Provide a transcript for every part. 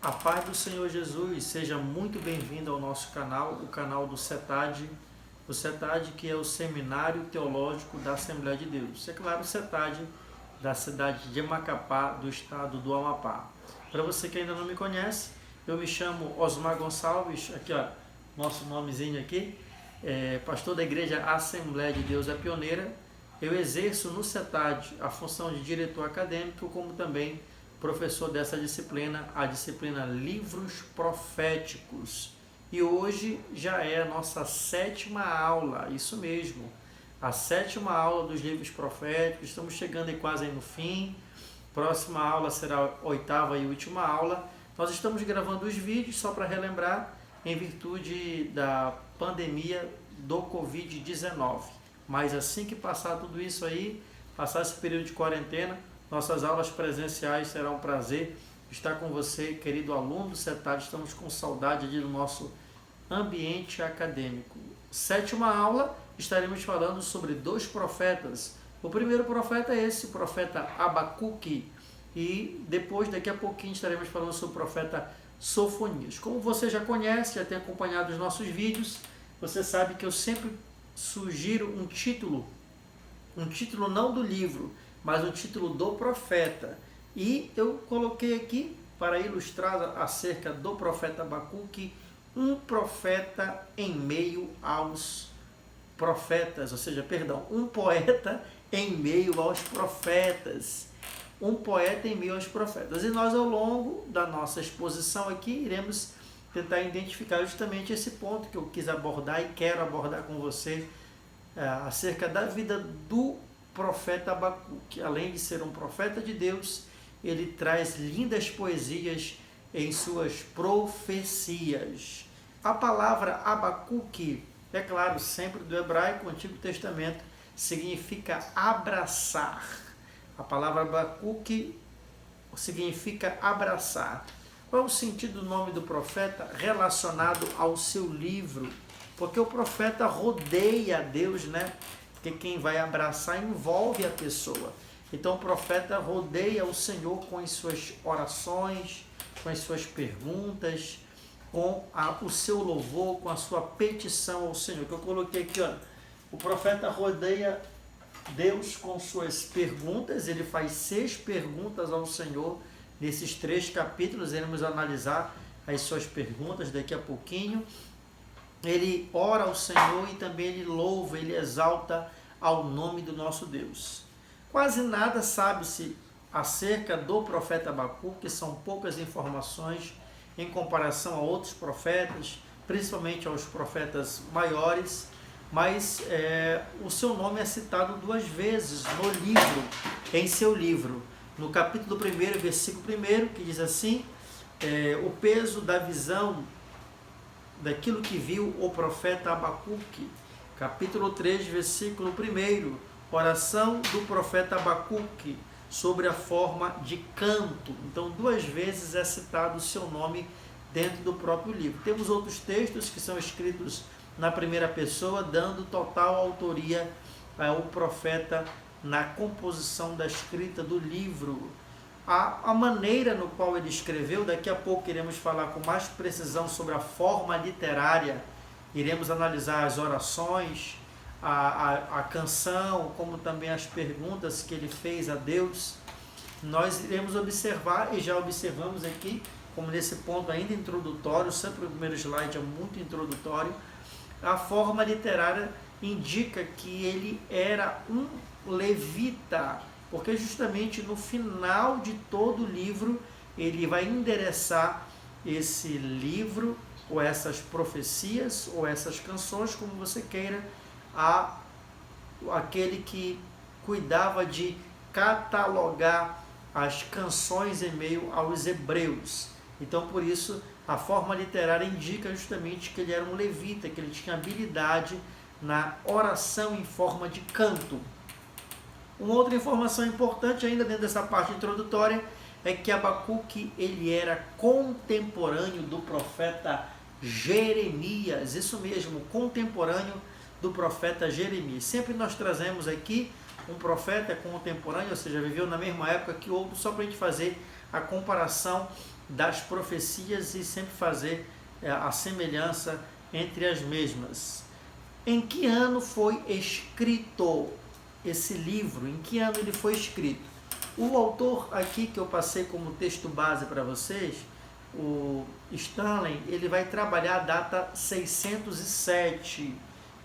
A paz do Senhor Jesus, seja muito bem-vindo ao nosso canal, o canal do CETAD, o CETAD que é o Seminário Teológico da Assembleia de Deus. É claro, o CETAD da cidade de Macapá, do estado do Amapá. Para você que ainda não me conhece, eu me chamo Osmar Gonçalves, aqui ó, nosso nomezinho aqui, pastor da Igreja Assembleia de Deus é Pioneira. Eu exerço no CETAD a função de diretor acadêmico, como também professor dessa disciplina, a disciplina Livros Proféticos. E hoje já é a nossa 7ª aula, isso mesmo, a 7ª aula dos livros proféticos. Estamos chegando aí quase aí no fim. Próxima aula será a 8ª e última aula. Nós estamos gravando os vídeos, só para relembrar, em virtude da pandemia do Covid-19. Mas assim que passar tudo isso aí, passar esse período de quarentena, nossas aulas presenciais serão um prazer estar com você, querido aluno do CETAD. Estamos com saudade do nosso ambiente acadêmico. 7ª aula, estaremos falando sobre 2 profetas. O primeiro profeta é esse, o profeta Abacuque. E depois, daqui a pouquinho, estaremos falando sobre o profeta Sofonias. Como você já conhece, já tem acompanhado os nossos vídeos, você sabe que eu sempre sugiro um título não do livro, mas o título do profeta. E eu coloquei aqui, para ilustrar acerca do profeta Abacuque, um profeta em meio aos profetas, ou seja, um poeta em meio aos profetas. Um poeta em meio aos profetas. E nós, ao longo da nossa exposição aqui, iremos tentar identificar justamente esse ponto que eu quis abordar e quero abordar com você, acerca da vida do profeta Abacuque. Além de ser um profeta de Deus, ele traz lindas poesias em suas profecias. A palavra Abacuque, é claro, sempre do hebraico, Antigo Testamento, significa abraçar. A palavra Abacuque significa abraçar. Qual é o sentido do nome do profeta relacionado ao seu livro? Porque o profeta rodeia a Deus, né? Porque quem vai abraçar envolve a pessoa. Então o profeta rodeia o Senhor com as suas orações, com as suas perguntas, com o seu louvor, com a sua petição ao Senhor. Que eu coloquei aqui, ó, o profeta rodeia Deus com suas perguntas. Ele faz 6 perguntas ao Senhor. Nesses 3 capítulos, iremos analisar as suas perguntas daqui a pouquinho. Ele ora ao Senhor e também ele louva, ele exalta ao nome do nosso Deus. Quase nada sabe-se acerca do profeta Abacuque, que são poucas informações em comparação a outros profetas, principalmente aos profetas maiores, mas o seu nome é citado 2 vezes no livro, em seu livro. No capítulo 1, versículo 1, que diz assim, o peso da visão daquilo que viu o profeta Abacuque. Capítulo 3, versículo 1, oração do profeta Abacuque sobre a forma de canto. Então, 2 vezes é citado o seu nome dentro do próprio livro. Temos outros textos que são escritos na primeira pessoa, dando total autoria ao profeta na composição da escrita do livro. A maneira no qual ele escreveu, daqui a pouco iremos falar com mais precisão sobre a forma literária, iremos analisar as orações, a canção, como também as perguntas que ele fez a Deus. Nós iremos observar, e já observamos aqui, como nesse ponto ainda introdutório, sempre o primeiro slide é muito introdutório, a forma literária indica que ele era um levita, porque justamente no final de todo o livro ele vai endereçar esse livro, ou essas profecias, ou essas canções, como você queira, a aquele que cuidava de catalogar as canções em meio aos hebreus. Então, por isso, a forma literária indica justamente que ele era um levita, que ele tinha habilidade na oração em forma de canto. Uma outra informação importante ainda dentro dessa parte introdutória é que Abacuque ele era contemporâneo do profeta Jeremias. Isso mesmo, contemporâneo do profeta Jeremias. Sempre nós trazemos aqui um profeta contemporâneo, ou seja, viveu na mesma época que outro, só para a gente fazer a comparação das profecias e sempre fazer a semelhança entre as mesmas. Em que ano foi escrito esse livro? Em que ano ele foi escrito? O autor aqui que eu passei como texto base para vocês, o Stanley, ele vai trabalhar a data 607.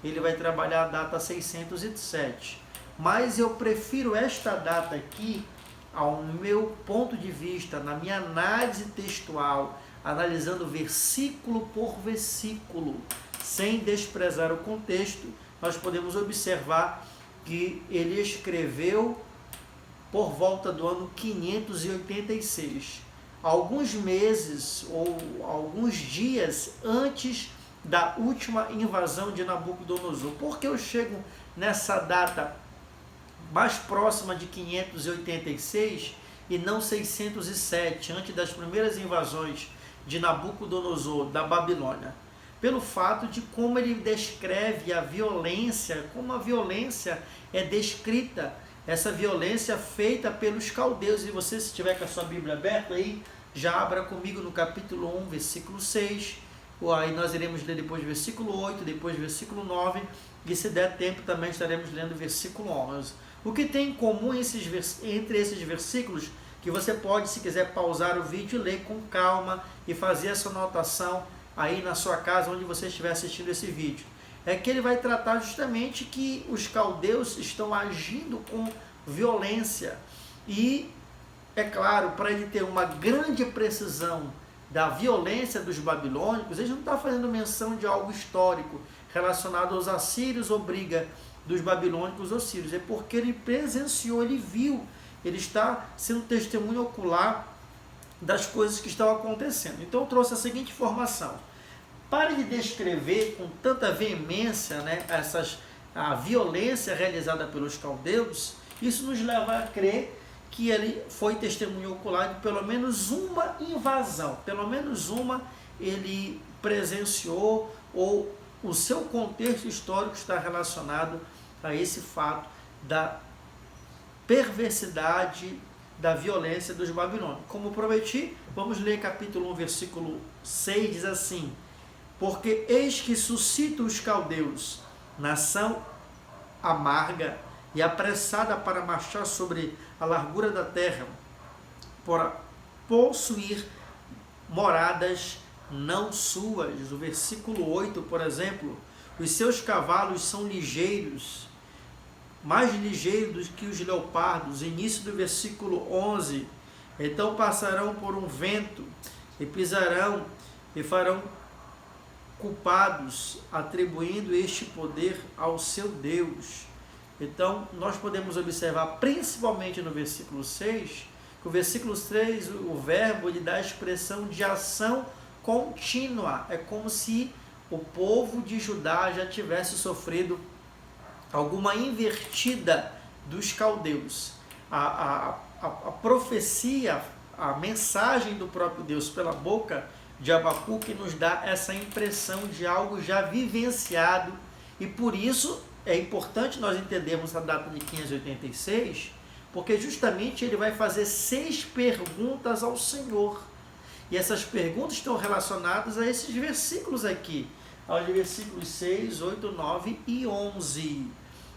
Ele vai trabalhar a data 607. Mas eu prefiro esta data aqui, ao meu ponto de vista, na minha análise textual, analisando versículo por versículo, sem desprezar o contexto, nós podemos observar que ele escreveu por volta do ano 586, alguns meses ou alguns dias antes da última invasão de Nabucodonosor. Por que eu chego nessa data mais próxima de 586 e não 607, antes das primeiras invasões de Nabucodonosor da Babilônia? Pelo fato de como ele descreve a violência, como a violência é descrita, essa violência feita pelos caldeus. E você, se tiver com a sua Bíblia aberta aí, já abra comigo no capítulo 1, versículo 6, aí nós iremos ler depois o versículo 8, depois o versículo 9, e se der tempo também estaremos lendo o versículo 11. O que tem em comum entre esses versículos, que você pode, se quiser, pausar o vídeo e ler com calma e fazer essa anotação aí na sua casa, onde você estiver assistindo esse vídeo, é que ele vai tratar justamente que os caldeus estão agindo com violência. E, é claro, para ele ter uma grande precisão da violência dos babilônicos, ele não está fazendo menção de algo histórico relacionado aos assírios ou briga dos babilônicos ou sírios, é porque ele presenciou, ele viu, ele está sendo testemunho ocular das coisas que estão acontecendo. Então eu trouxe a seguinte informação: para de descrever com tanta veemência, né, a violência realizada pelos caldeus, isso nos leva a crer que ele foi testemunho ocular de pelo menos uma invasão, pelo menos uma ele presenciou, ou o seu contexto histórico está relacionado a esse fato da perversidade, da violência dos babilônicos. Como prometi, vamos ler capítulo 1, versículo 6, diz assim: porque eis que suscita os caldeus, nação amarga e apressada para marchar sobre a largura da terra, para possuir moradas não suas. O versículo 8, por exemplo: os seus cavalos são ligeiros, mais ligeiros do que os leopardos. Início do versículo 11: então passarão por um vento, e pisarão, e farão culpados, atribuindo este poder ao seu Deus. Então, nós podemos observar, principalmente no versículo 6, que o versículo 3, o verbo, ele dá a expressão de ação contínua. É como se o povo de Judá já tivesse sofrido alguma invertida dos caldeus. A profecia, a mensagem do próprio Deus pela boca de Abacuque nos dá essa impressão de algo já vivenciado, e por isso é importante nós entendermos a data de 586, porque justamente ele vai fazer 6 perguntas ao Senhor, e essas perguntas estão relacionadas a esses versículos aqui, aos versículos 6, 8, 9 e 11.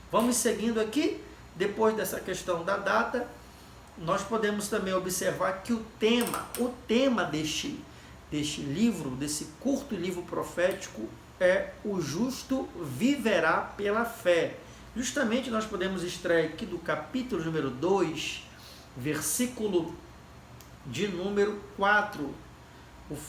Vamos seguindo aqui. Depois dessa questão da data, nós podemos também observar que o tema deste livro, desse curto livro profético, é: o justo viverá pela fé. Justamente nós podemos extrair aqui do capítulo número 2, versículo de número 4.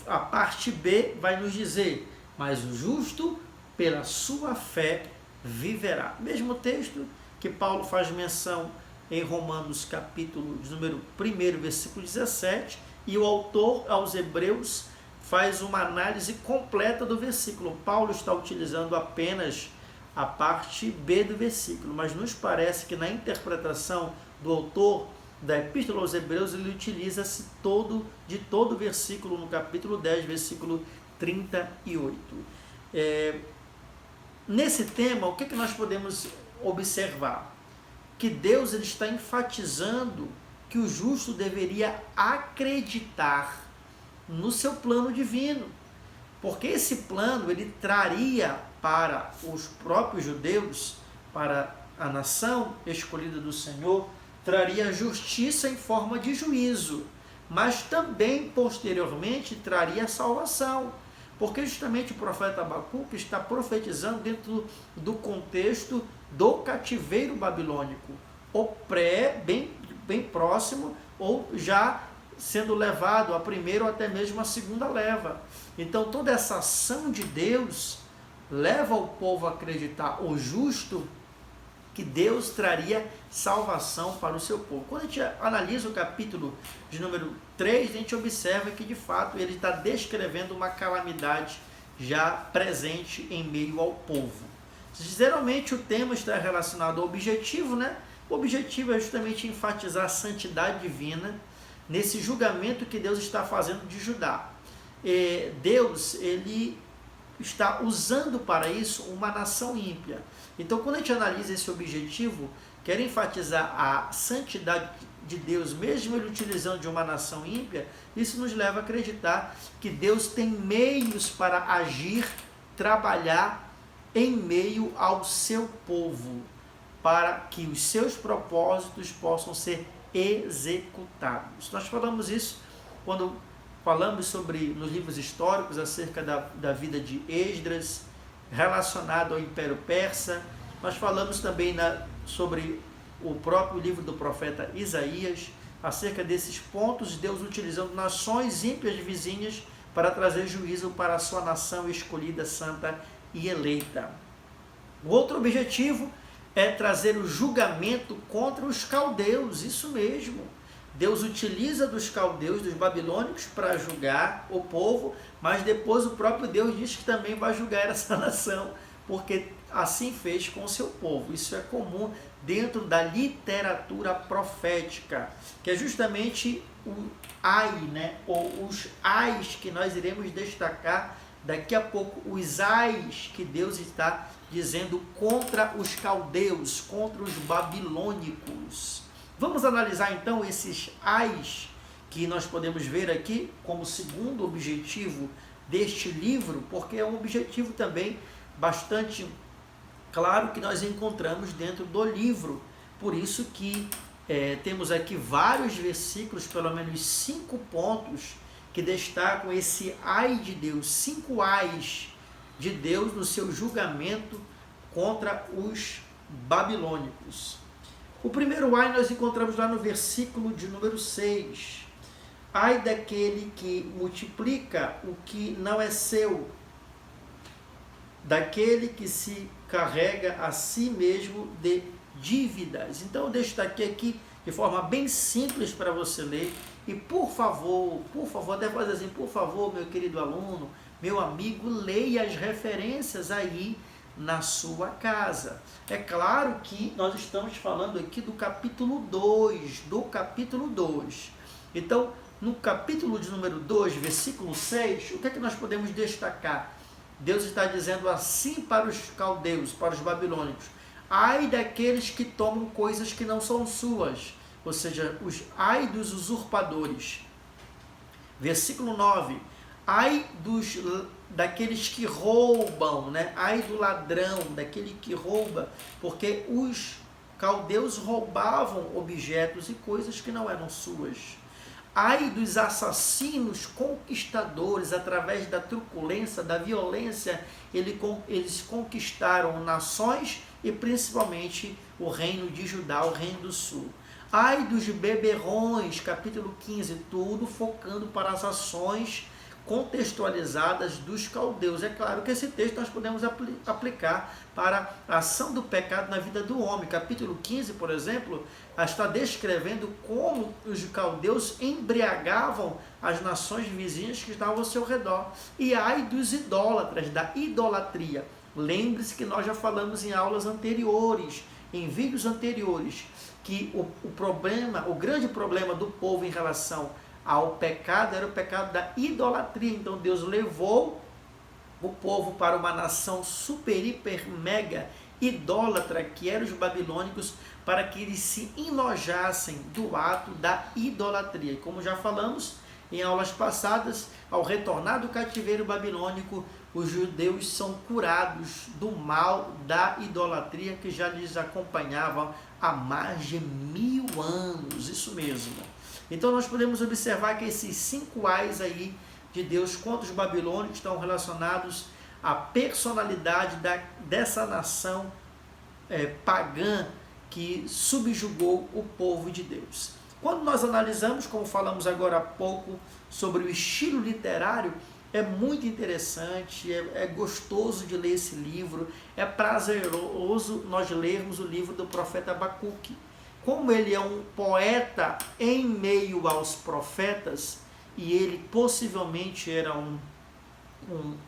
A parte B vai nos dizer: mas o justo pela sua fé viverá. Mesmo texto que Paulo faz menção em Romanos capítulo de número 1, versículo 17, e o autor aos Hebreus faz uma análise completa do versículo. Paulo está utilizando apenas a parte B do versículo, mas nos parece que na interpretação do autor da Epístola aos Hebreus, ele utiliza-se de todo o versículo no capítulo 10, versículo 38. Nesse tema, o que nós podemos observar? Que Deus ele está enfatizando que o justo deveria acreditar no seu plano divino. Porque esse plano ele traria para os próprios judeus, para a nação escolhida do Senhor, traria justiça em forma de juízo, mas também posteriormente traria salvação. Porque justamente o profeta Abacuque está profetizando dentro do contexto do cativeiro babilônico, ou bem próximo, ou já sendo levado a primeira ou até mesmo a segunda leva. Então toda essa ação de Deus leva o povo a acreditar, o justo, que Deus traria salvação para o seu povo. Quando a gente analisa o capítulo de número 3, a gente observa que de fato ele está descrevendo uma calamidade já presente em meio ao povo. Geralmente o tema está relacionado ao objetivo, né? O objetivo é justamente enfatizar a santidade divina nesse julgamento que Deus está fazendo de Judá. Deus, ele está usando para isso uma nação ímpia. Então, quando a gente analisa esse objetivo, quer enfatizar a santidade de Deus, mesmo ele utilizando de uma nação ímpia, isso nos leva a acreditar que Deus tem meios para agir, trabalhar em meio ao seu povo, para que os seus propósitos possam ser executados. Nós falamos isso quando falamos nos livros históricos acerca da vida de Esdras, relacionado ao Império Persa. Nós falamos também sobre o próprio livro do profeta Isaías, acerca desses pontos de Deus utilizando nações ímpias vizinhas para trazer juízo para a sua nação escolhida, santa e eleita. O outro objetivo é trazer o julgamento contra os caldeus, isso mesmo. Deus utiliza dos caldeus, dos babilônicos, para julgar o povo, mas depois o próprio Deus diz que também vai julgar essa nação, porque assim fez com o seu povo. Isso é comum dentro da literatura profética, que é justamente o ai, né? Ou os ais que nós iremos destacar daqui a pouco, os ais que Deus está dizendo contra os caldeus, contra os babilônicos. Vamos analisar então esses ais que nós podemos ver aqui como segundo objetivo deste livro, porque é um objetivo também bastante claro que nós encontramos dentro do livro. Por isso que temos aqui vários versículos, pelo menos 5 pontos, que destacam esse ai de Deus, 5 ais de Deus no seu julgamento contra os babilônicos. O primeiro ai nós encontramos lá no versículo de número 6. Ai daquele que multiplica o que não é seu, daquele que se carrega a si mesmo de dívidas. Então eu destaquei aqui de forma bem simples para você ler. E por favor, até fazer assim, por favor, meu querido aluno, meu amigo, leia as referências aí na sua casa. É claro que nós estamos falando aqui do capítulo 2, Então, no capítulo de número 2, versículo 6, o que é que nós podemos destacar? Deus está dizendo assim para os caldeus, para os babilônicos: ai daqueles que tomam coisas que não são suas, ou seja, ai dos usurpadores. Versículo 9, ai daqueles que roubam, né? Ai do ladrão, daquele que rouba, porque os caldeus roubavam objetos e coisas que não eram suas. Ai dos assassinos conquistadores, através da truculência, da violência, eles conquistaram nações e principalmente o reino de Judá, o reino do sul. Ai dos beberrões, capítulo 15, tudo focando para as ações contextualizadas dos caldeus. É claro que esse texto nós podemos aplicar para a ação do pecado na vida do homem. Capítulo 15, por exemplo, está descrevendo como os caldeus embriagavam as nações vizinhas que estavam ao seu redor. E ai dos idólatras, da idolatria. Lembre-se que nós já falamos em aulas anteriores, em vídeos anteriores, que o grande problema do povo em relação ao pecado era o pecado da idolatria. Então Deus levou o povo para uma nação super, hiper, mega idólatra, que eram os babilônicos, para que eles se enojassem do ato da idolatria. E como já falamos, em aulas passadas, ao retornar do cativeiro babilônico, os judeus são curados do mal da idolatria que já lhes acompanhava há mais de 1000 anos, isso mesmo. Então nós podemos observar que esses 5 ais aí de Deus contra os babilônicos estão relacionados à personalidade dessa nação pagã que subjugou o povo de Deus. Quando nós analisamos, como falamos agora há pouco, sobre o estilo literário, é muito interessante, é gostoso de ler esse livro, é prazeroso nós lermos o livro do profeta Abacuque. Como ele é um poeta em meio aos profetas, e ele possivelmente era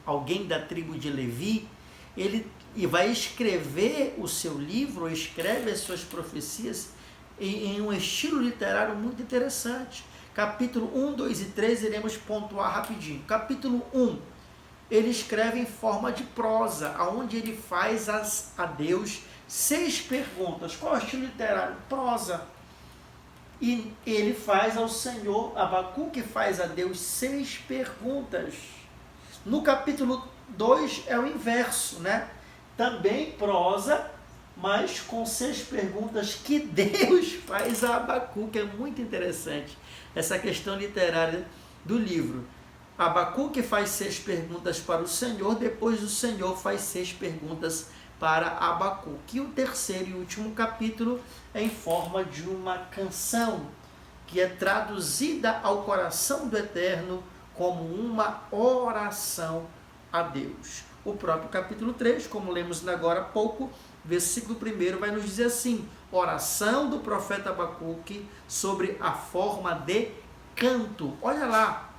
alguém da tribo de Levi, ele vai escrever o seu livro, escreve as suas profecias em um estilo literário muito interessante. Capítulo 1, 2 e 3 iremos pontuar rapidinho. Capítulo 1, ele escreve em forma de prosa, onde ele faz a Deus 6 perguntas. Qual é o estilo literário? Prosa. E ele faz ao Senhor, Abacuque faz a Deus 6 perguntas. No capítulo 2 é o inverso, né? Também prosa, mas com 6 perguntas que Deus faz a Abacuque. É muito interessante essa questão literária do livro. Abacuque faz 6 perguntas para o Senhor, depois o Senhor faz 6 perguntas para Abacuque. E o terceiro e último capítulo é em forma de uma canção, que é traduzida ao coração do Eterno como uma oração a Deus. O próprio capítulo 3, como lemos agora há pouco, versículo 1 vai nos dizer assim: oração do profeta Abacuque sobre a forma de canto. Olha lá,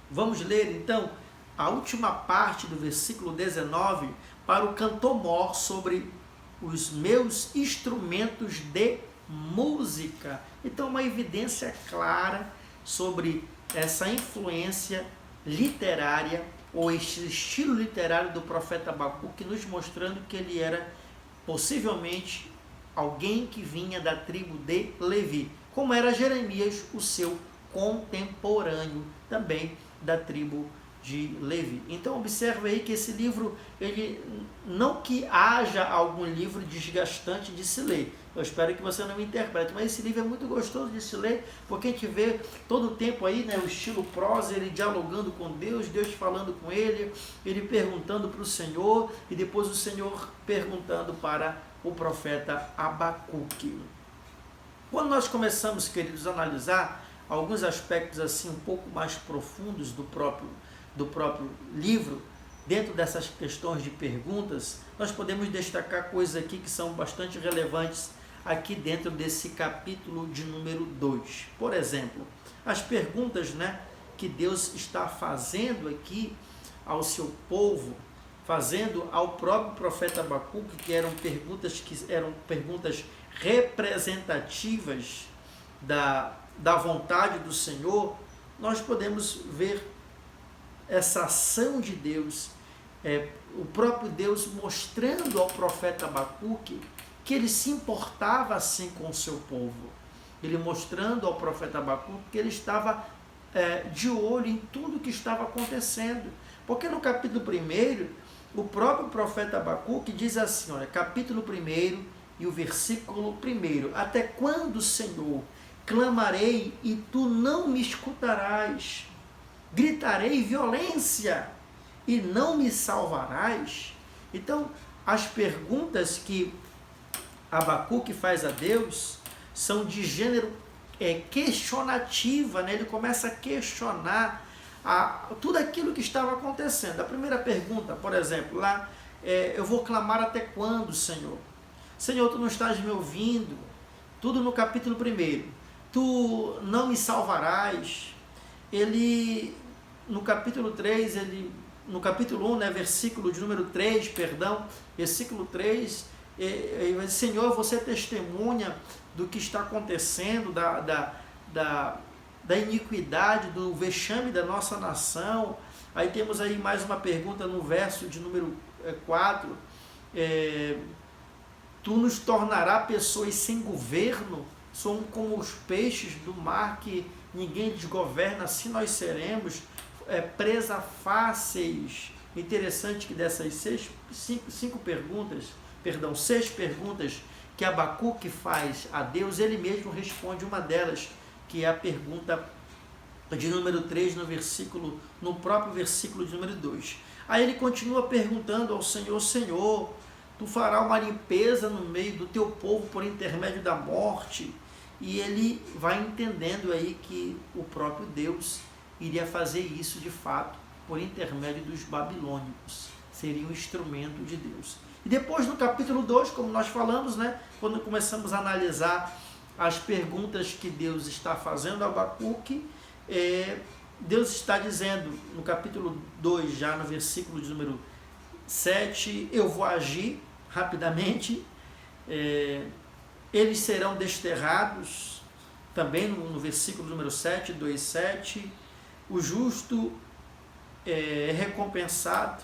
vamos ler então a última parte do versículo 19 para o cantor-mor sobre os meus instrumentos de música. Então, uma evidência clara sobre essa influência literária ou esse estilo literário do profeta Abacuque, nos mostrando que ele era possivelmente alguém que vinha da tribo de Levi, como era Jeremias, o seu contemporâneo, também da tribo de Levi. Então observe aí que esse livro, ele não que haja algum livro desgastante de se ler, eu espero que você não me interprete, mas esse livro é muito gostoso de se ler, porque a gente vê todo o tempo aí, né, o estilo prosa, ele dialogando com Deus, Deus falando com ele perguntando para o Senhor, e depois o Senhor perguntando para o profeta Abacuque. Quando nós começamos, queridos, a analisar alguns aspectos assim um pouco mais profundos do próprio livro, dentro dessas questões de perguntas, nós podemos destacar coisas aqui que são bastante relevantes aqui dentro desse capítulo de número 2. Por exemplo, as perguntas, né, que Deus está fazendo aqui ao seu povo, fazendo ao próprio profeta Abacuque, que eram perguntas representativas da vontade do Senhor. Nós podemos ver essa ação de Deus, o próprio Deus mostrando ao profeta Abacuque que ele se importava assim com o seu povo. Ele mostrando ao profeta Abacuque que ele estava de olho em tudo que estava acontecendo. Porque no capítulo 1, o próprio profeta Abacuque diz assim, olha, capítulo 1 e o versículo 1, até quando, Senhor, clamarei e tu não me escutarás? Gritarei violência e não me salvarás? Então, as perguntas que Abacuque faz a Deus são de gênero questionativa, né? Ele começa a questionar tudo aquilo que estava acontecendo. A primeira pergunta, por exemplo, lá, eu vou clamar até quando, Senhor? Senhor, tu não estás me ouvindo? Tudo no capítulo 1. Tu não me salvarás? Ele, no capítulo 3, no capítulo 1, né, versículo de número 3, versículo 3, Senhor, você testemunha do que está acontecendo, da iniquidade, do vexame da nossa nação. Aí temos aí mais uma pergunta no verso de número 4, tu nos tornará pessoas sem governo, somos como os peixes do mar que ninguém desgoverna, assim nós seremos presa fáceis. Interessante que dessas seis perguntas que Abacuque faz a Deus, ele mesmo responde uma delas, que é a pergunta de número 3 no próprio versículo de número 2. Aí ele continua perguntando ao Senhor: Senhor, tu farás uma limpeza no meio do teu povo por intermédio da morte? E ele vai entendendo aí que o próprio Deus iria fazer isso de fato por intermédio dos babilônicos, seria um instrumento de Deus. E depois no capítulo 2, como nós falamos, quando começamos a analisar as perguntas que Deus está fazendo a Abacuque, Deus está dizendo no capítulo 2, já no versículo de número 7, eu vou agir rapidamente, eles serão desterrados, também no versículo número 7, 2:7, o justo é recompensado,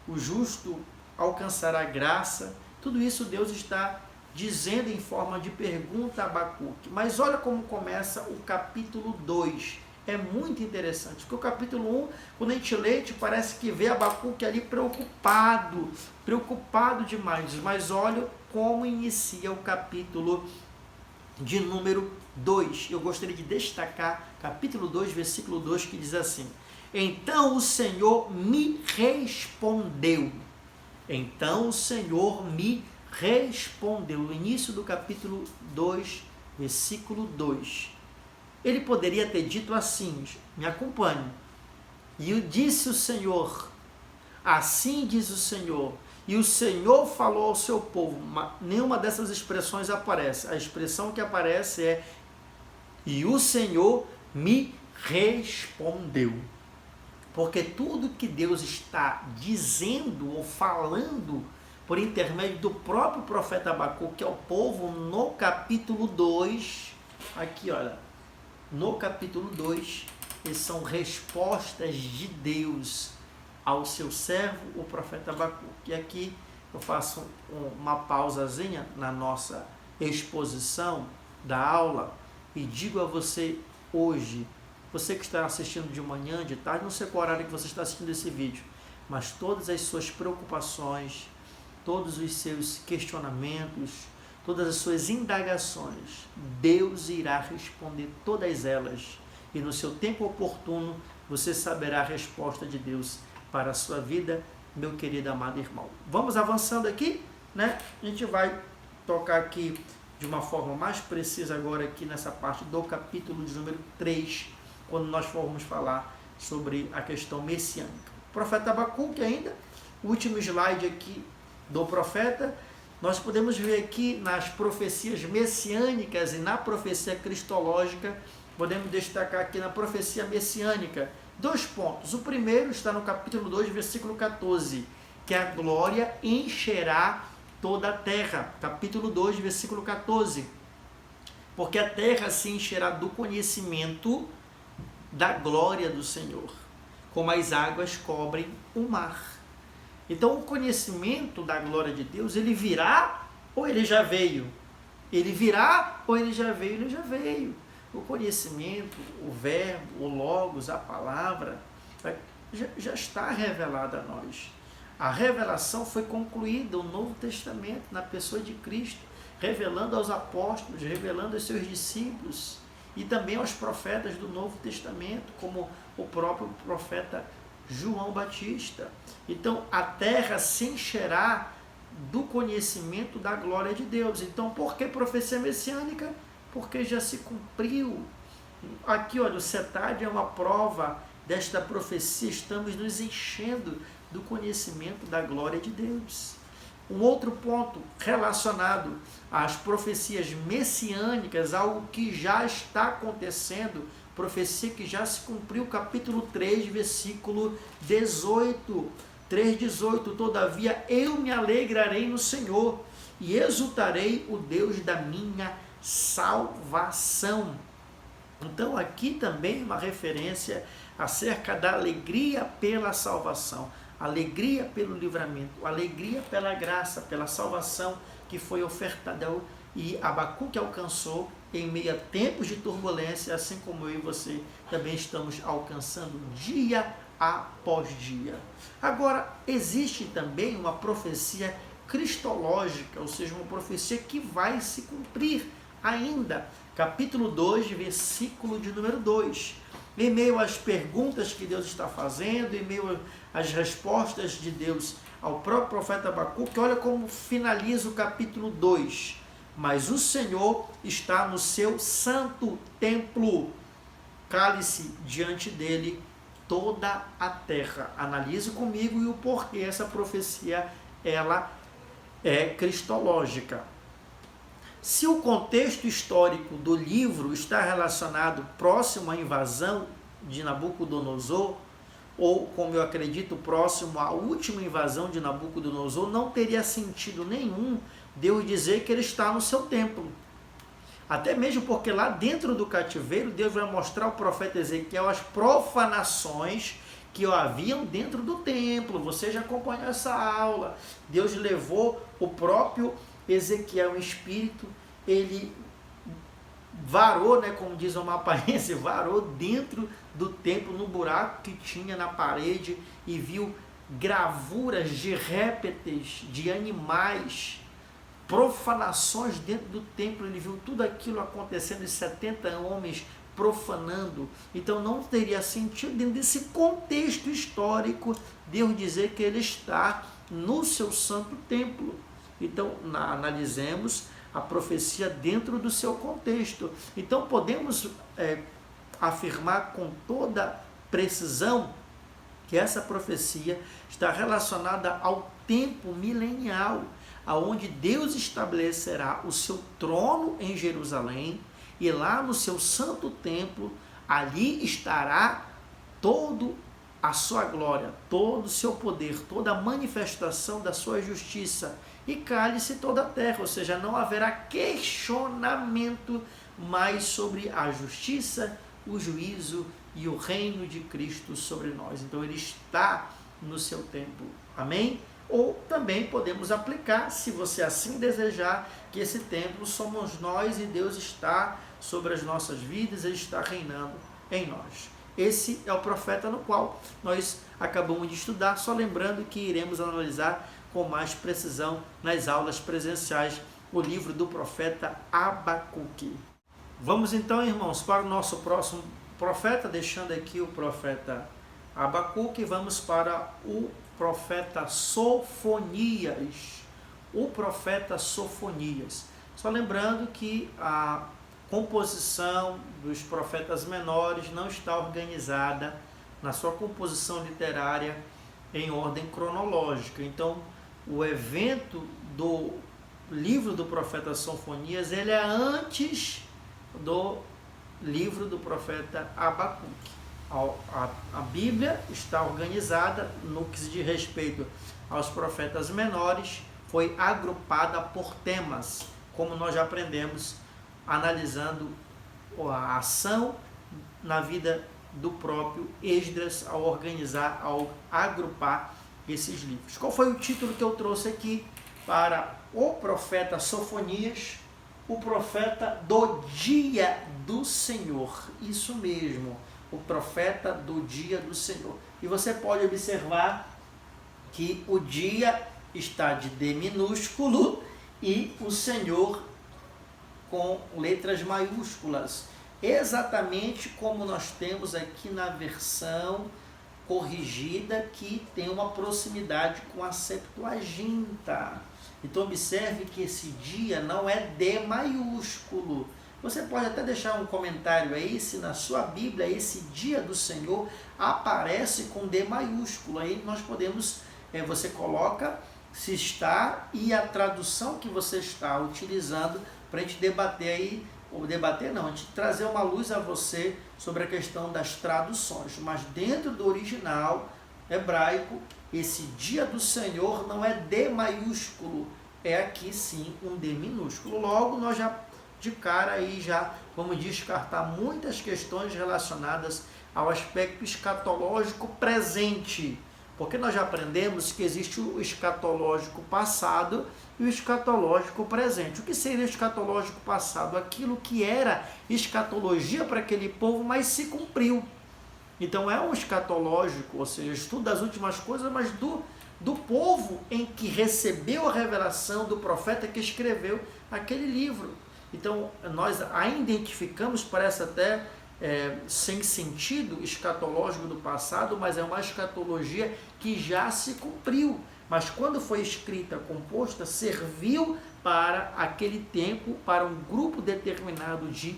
o justo alcançará graça. Tudo isso Deus está dizendo em forma de pergunta a Abacuque. Mas olha como começa o capítulo 2. É muito interessante, porque o capítulo 1, quando a gente lê, parece que vê Abacuque ali preocupado demais. Mas olha como inicia o capítulo de número 2. Eu gostaria de destacar capítulo 2, versículo 2, que diz assim: então o Senhor me respondeu. Então o Senhor me respondeu. No início do capítulo 2, versículo 2. Ele poderia ter dito assim, me acompanhe. E disse o Senhor, assim diz o Senhor, e o Senhor falou ao seu povo. Nenhuma dessas expressões aparece. A expressão que aparece é: e o Senhor me respondeu. Porque tudo que Deus está dizendo ou falando por intermédio do próprio profeta Abacuque ao povo, no capítulo 2, aqui olha, no capítulo 2, são respostas de Deus ao seu servo, o profeta Abacuque. E aqui eu faço uma pausazinha na nossa exposição da aula e digo a você hoje, você que está assistindo de manhã, de tarde, não sei qual horário que você está assistindo esse vídeo, mas todas as suas preocupações, todos os seus questionamentos, todas as suas indagações, Deus irá responder todas elas. E no seu tempo oportuno, você saberá a resposta de Deus para a sua vida, meu querido amado irmão. Vamos avançando aqui, A gente vai tocar aqui de uma forma mais precisa agora aqui nessa parte do capítulo de número 3, quando nós formos falar sobre a questão messiânica. O profeta Abacuque ainda, o último slide aqui do profeta, nós podemos ver aqui nas profecias messiânicas e na profecia cristológica, podemos destacar aqui na profecia messiânica 2 pontos. O primeiro está no capítulo 2, versículo 14, que a glória encherá toda a terra. Capítulo 2, versículo 14. Porque a terra se encherá do conhecimento da glória do Senhor, como as águas cobrem o mar. Então, o conhecimento da glória de Deus, ele virá ou ele já veio? Ele virá ou ele já veio? Ele já veio. O conhecimento, o verbo, o logos, a palavra, já está revelado a nós. A revelação foi concluída no Novo Testamento, na pessoa de Cristo, revelando aos apóstolos, revelando aos seus discípulos e também aos profetas do Novo Testamento, como o próprio profeta João Batista. Então, a terra se encherá do conhecimento da glória de Deus. Então, por que profecia messiânica? Porque já se cumpriu. Aqui, olha, o CETAD é uma prova desta profecia. Estamos nos enchendo do conhecimento da glória de Deus. Um outro ponto relacionado às profecias messiânicas, algo que já está acontecendo, profecia que já se cumpriu, capítulo 3, versículo 18. 3,18, todavia eu me alegrarei no Senhor e exultarei o Deus da minha salvação. Então aqui também uma referência acerca da alegria pela salvação, alegria pelo livramento, alegria pela graça, pela salvação que foi ofertada e Abacuque alcançou em meio a tempos de turbulência, assim como eu e você também estamos alcançando dia após dia. Agora, existe também uma profecia cristológica, ou seja, uma profecia que vai se cumprir ainda. Capítulo 2, versículo de número 2. Em meio às perguntas que Deus está fazendo, em meio às respostas de Deus ao próprio profeta Abacuque, olha como finaliza o capítulo 2. Mas o Senhor está no seu santo templo, cale-se diante dele toda a terra. Analise comigo e o porquê essa profecia ela é cristológica. Se o contexto histórico do livro está relacionado próximo à invasão de Nabucodonosor, ou, como eu acredito, próximo à última invasão de Nabucodonosor, não teria sentido nenhum Deus dizer que ele está no seu templo. Até mesmo porque lá dentro do cativeiro, Deus vai mostrar ao profeta Ezequiel as profanações que haviam dentro do templo. Você já acompanhou essa aula. Deus levou o próprio Ezequiel em espírito, ele varou, como diz o mapaense, varou dentro do templo, no buraco que tinha na parede, e viu gravuras de répteis, de animais, profanações dentro do templo. Ele viu tudo aquilo acontecendo, e 70 homens profanando. Então não teria sentido, dentro desse contexto histórico, Deus dizer que ele está no seu santo templo. Então analisemos a profecia dentro do seu contexto. Então podemos afirmar com toda precisão que essa profecia está relacionada ao tempo milenial, aonde Deus estabelecerá o seu trono em Jerusalém, e lá no seu santo templo, ali estará todo a sua glória, todo o seu poder, toda a manifestação da sua justiça, e cale-se toda a terra, ou seja, não haverá questionamento mais sobre a justiça, o juízo e o reino de Cristo sobre nós. Então ele está no seu templo, amém? Ou também podemos aplicar, se você assim desejar, que esse templo somos nós e Deus está sobre as nossas vidas, ele está reinando em nós. Esse é o profeta no qual nós acabamos de estudar, só lembrando que iremos analisar com mais precisão nas aulas presenciais o livro do profeta Abacuque. Vamos então, irmãos, para o nosso próximo profeta, deixando aqui o profeta Abacuque, vamos para o profeta Sofonias. O profeta Sofonias. Só lembrando que a composição dos profetas menores não está organizada na sua composição literária em ordem cronológica. Então, o evento do livro do profeta Sofonias, ele é antes do livro do profeta Abacuque. A Bíblia está organizada no que se diz respeito aos profetas menores, foi agrupada por temas, como nós já aprendemos analisando a ação na vida do próprio Esdras ao organizar, ao agrupar esses livros. Qual foi o título que eu trouxe aqui para o profeta Sofonias? O profeta do dia do Senhor. Isso mesmo, o profeta do dia do Senhor. E você pode observar que o dia está de D minúsculo e o Senhor com letras maiúsculas. Exatamente como nós temos aqui na versão corrigida, que tem uma proximidade com a Septuaginta. Então observe que esse dia não é D maiúsculo. Você pode até deixar um comentário aí se na sua Bíblia esse dia do Senhor aparece com D maiúsculo. Aí nós podemos, você coloca se está e a tradução que você está utilizando para a gente debater aí, ou debater não, a gente trazer uma luz a você sobre a questão das traduções. Mas dentro do original hebraico, esse dia do Senhor não é D maiúsculo, é aqui sim um D minúsculo. Logo nós já de cara aí já vamos descartar muitas questões relacionadas ao aspecto escatológico presente, Porque nós já aprendemos que existe o escatológico passado e o escatológico presente. O que seria o escatológico passado? Aquilo que era escatologia para aquele povo, mas se cumpriu. Então é um escatológico, ou seja, estudo das últimas coisas, mas do povo em que recebeu a revelação do profeta que escreveu aquele livro. Então nós a identificamos, parece até sem sentido, escatológico do passado, mas é uma escatologia que já se cumpriu. Mas quando foi escrita, composta, serviu para aquele tempo, para um grupo determinado de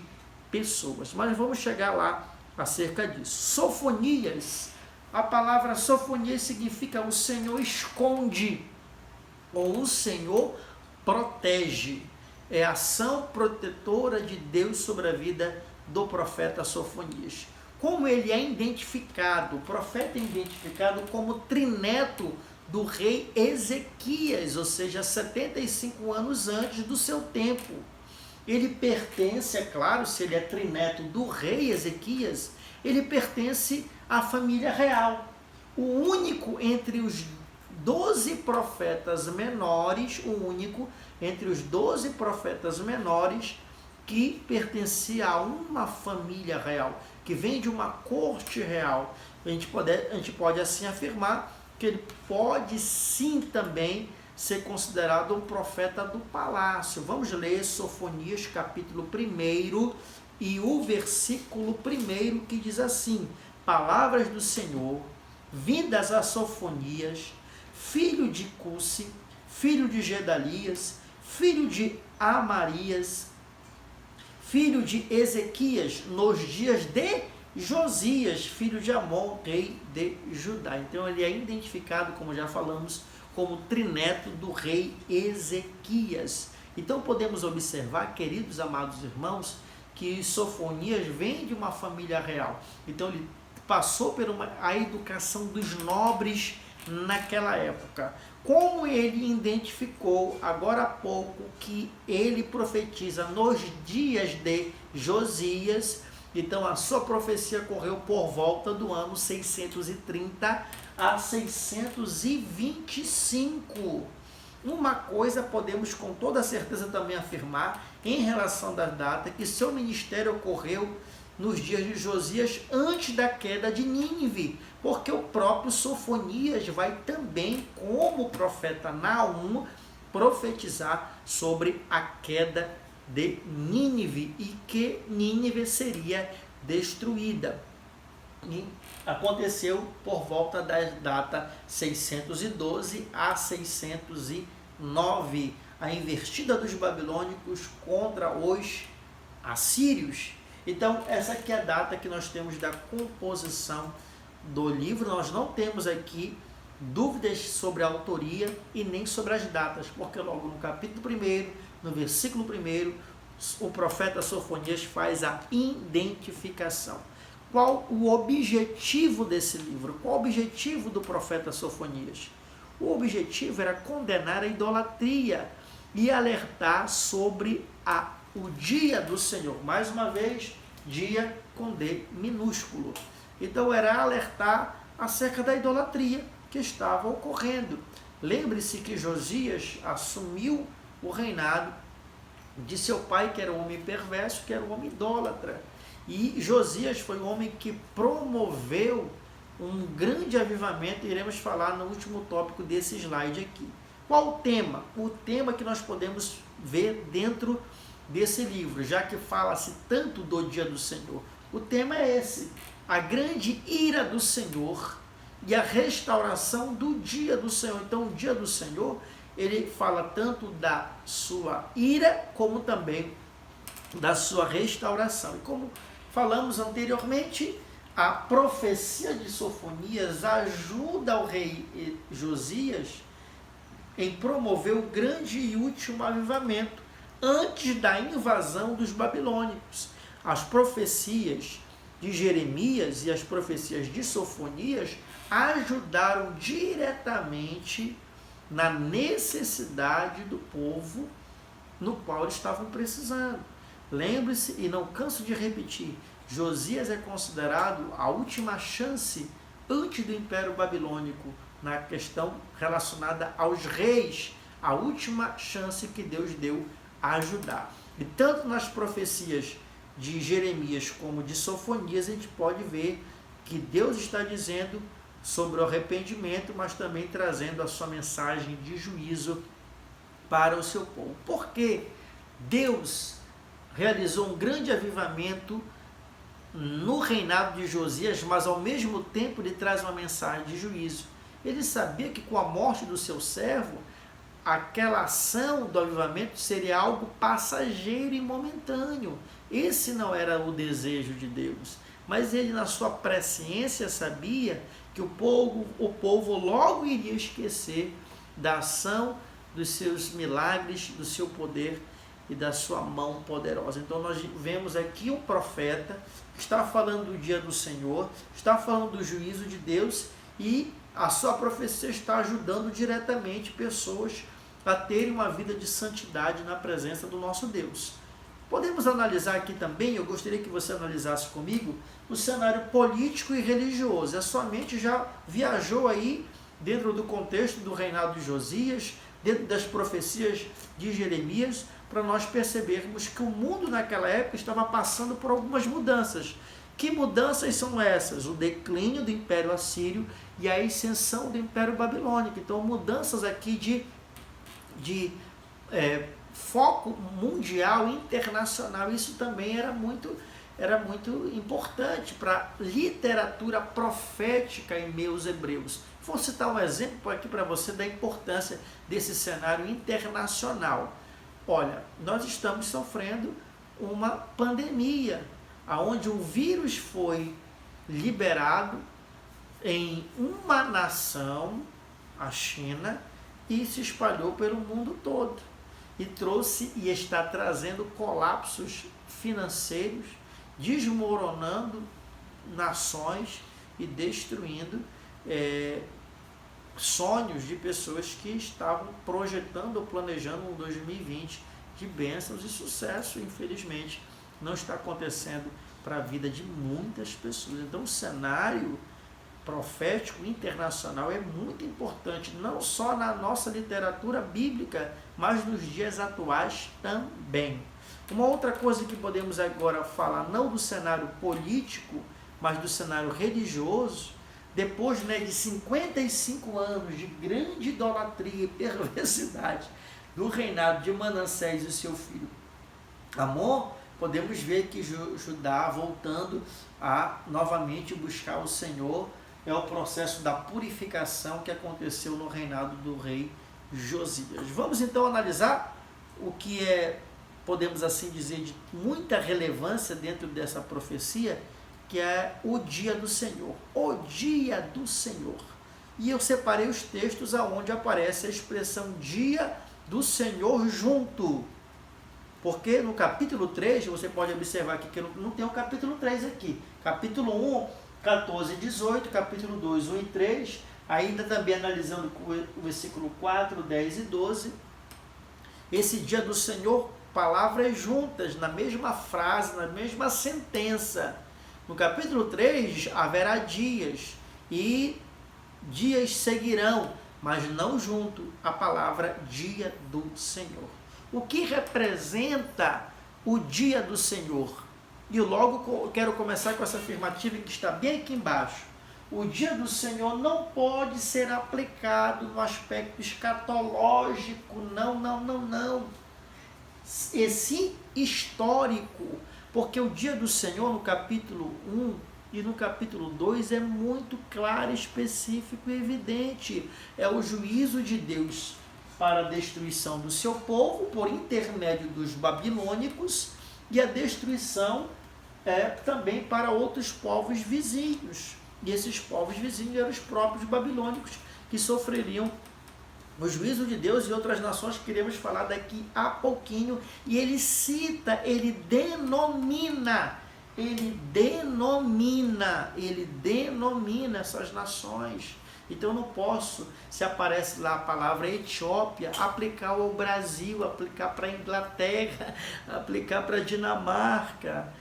pessoas. Mas vamos chegar lá acerca disso. Sofonias, a palavra sofonias significa o Senhor esconde, ou o Senhor protege. É a ação protetora de Deus sobre a vida do profeta Sofonias. Como ele é identificado, o profeta é identificado como trineto do rei Ezequias, ou seja, 75 anos antes do seu tempo. Ele pertence, é claro, se ele é trineto do rei Ezequias, ele pertence à família real. O único entre os 12 profetas menores, que pertencia a uma família real, que vem de uma corte real. A gente pode assim afirmar que ele pode sim também ser considerado um profeta do palácio. Vamos ler Sofonias capítulo 1 e o versículo 1 que diz assim: palavras do Senhor, vindas a Sofonias, filho de Cusi, filho de Gedalias, filho de Amarias, filho de Ezequias, nos dias de Josias, filho de Amon, rei de Judá. Então ele é identificado, como já falamos, como trineto do rei Ezequias. Então podemos observar, queridos amados irmãos, que Sofonias vem de uma família real. Então ele passou por a educação dos nobres naquela época. Como ele identificou agora há pouco que ele profetiza nos dias de Josias, então a sua profecia correu por volta do ano 630 a 625. Uma coisa podemos com toda certeza também afirmar em relação da data, que seu ministério ocorreu nos dias de Josias, antes da queda de Nínive, porque o próprio Sofonias vai também, como profeta Naum, profetizar sobre a queda de Nínive e que Nínive seria destruída. E aconteceu por volta da data 612 a 609, a investida dos babilônicos contra os assírios. Então, essa aqui é a data que nós temos da composição do livro. Nós não temos aqui dúvidas sobre a autoria e nem sobre as datas, porque logo no capítulo 1, no versículo 1, o profeta Sofonias faz a identificação. Qual o objetivo desse livro? Qual o objetivo do profeta Sofonias? O objetivo era condenar a idolatria e alertar sobre o dia do Senhor. Mais uma vez, dia com D minúsculo. Então era alertar acerca da idolatria que estava ocorrendo. Lembre-se que Josias assumiu o reinado de seu pai, que era um homem perverso, que era um homem idólatra. E Josias foi um homem que promoveu um grande avivamento. Iremos falar no último tópico desse slide aqui. Qual o tema? O tema que nós podemos ver dentro desse livro, já que fala-se tanto do dia do Senhor. O tema é esse: a grande ira do Senhor e a restauração do dia do Senhor. Então, o dia do Senhor, ele fala tanto da sua ira, como também da sua restauração. E como falamos anteriormente, a profecia de Sofonias ajuda o rei Josias em promover o grande e último avivamento antes da invasão dos babilônicos. As profecias de Jeremias e as profecias de Sofonias ajudaram diretamente na necessidade do povo no qual eles estavam precisando. Lembre-se, e não canso de repetir, Josias é considerado a última chance antes do Império Babilônico, na questão relacionada aos reis, a última chance que Deus deu a ajudar. E tanto nas profecias de Jeremias como de Sofonias, a gente pode ver que Deus está dizendo sobre o arrependimento, mas também trazendo a sua mensagem de juízo para o seu povo. Porque Deus realizou um grande avivamento no reinado de Josias, mas ao mesmo tempo ele traz uma mensagem de juízo. Ele sabia que com a morte do seu servo, aquela ação do avivamento seria algo passageiro e momentâneo. Esse não era o desejo de Deus, mas ele, na sua presciência, sabia que o povo logo iria esquecer da ação dos seus milagres, do seu poder e da sua mão poderosa. Então nós vemos aqui um profeta que está falando do dia do Senhor, está falando do juízo de Deus, e a sua profecia está ajudando diretamente pessoas a terem uma vida de santidade na presença do nosso Deus. Podemos analisar aqui também, eu gostaria que você analisasse comigo, o cenário político e religioso. A sua mente já viajou aí dentro do contexto do reinado de Josias, dentro das profecias de Jeremias, para nós percebermos que o mundo naquela época estava passando por algumas mudanças. Que mudanças são essas? O declínio do Império Assírio e a ascensão do Império Babilônico. Então, mudanças aqui de foco mundial, internacional. Isso também era muito importante para a literatura profética em meios hebreus. Vou citar um exemplo aqui para você da importância desse cenário internacional. Olha, nós estamos sofrendo uma pandemia, onde o vírus foi liberado em uma nação, a China, e se espalhou pelo mundo todo. E trouxe e está trazendo colapsos financeiros, desmoronando nações e destruindo sonhos de pessoas que estavam projetando ou planejando um 2020 de bênçãos e sucesso. Infelizmente, não está acontecendo para a vida de muitas pessoas. Então, o cenário profético internacional é muito importante, não só na nossa literatura bíblica, mas nos dias atuais também. Uma outra coisa que podemos agora falar, não do cenário político, mas do cenário religioso, depois de 55 anos de grande idolatria e perversidade do reinado de Manassés e seu filho Amon, podemos ver que Judá voltando a novamente buscar o Senhor, é o processo da purificação que aconteceu no reinado do rei Josias. Vamos então analisar o que podemos assim dizer, de muita relevância dentro dessa profecia, que é o dia do Senhor. O dia do Senhor. E eu separei os textos aonde aparece a expressão dia do Senhor junto. Porque no capítulo 3, você pode observar aqui que não tem o capítulo 3 aqui. Capítulo 1, 14 e 18, capítulo 2, 1 e 3, ainda também analisando o versículo 4, 10 e 12. Esse dia do Senhor, palavras juntas, na mesma frase, na mesma sentença. No capítulo 3, haverá dias, e dias seguirão, mas não junto a palavra dia do Senhor. O que representa o dia do Senhor? E logo quero começar com essa afirmativa que está bem aqui embaixo. O dia do Senhor não pode ser aplicado no aspecto escatológico, não. E sim histórico, porque o dia do Senhor no capítulo 1 e no capítulo 2 é muito claro, específico e evidente. É o juízo de Deus para a destruição do seu povo por intermédio dos babilônicos, e a destruição também para outros povos vizinhos. E esses povos vizinhos eram os próprios babilônicos, que sofreriam o juízo de Deus, e outras nações que iremos falar daqui a pouquinho. E ele cita, ele denomina essas nações. Então eu não posso, se aparece lá a palavra Etiópia, aplicar ao Brasil, aplicar para a Inglaterra, aplicar para a Dinamarca.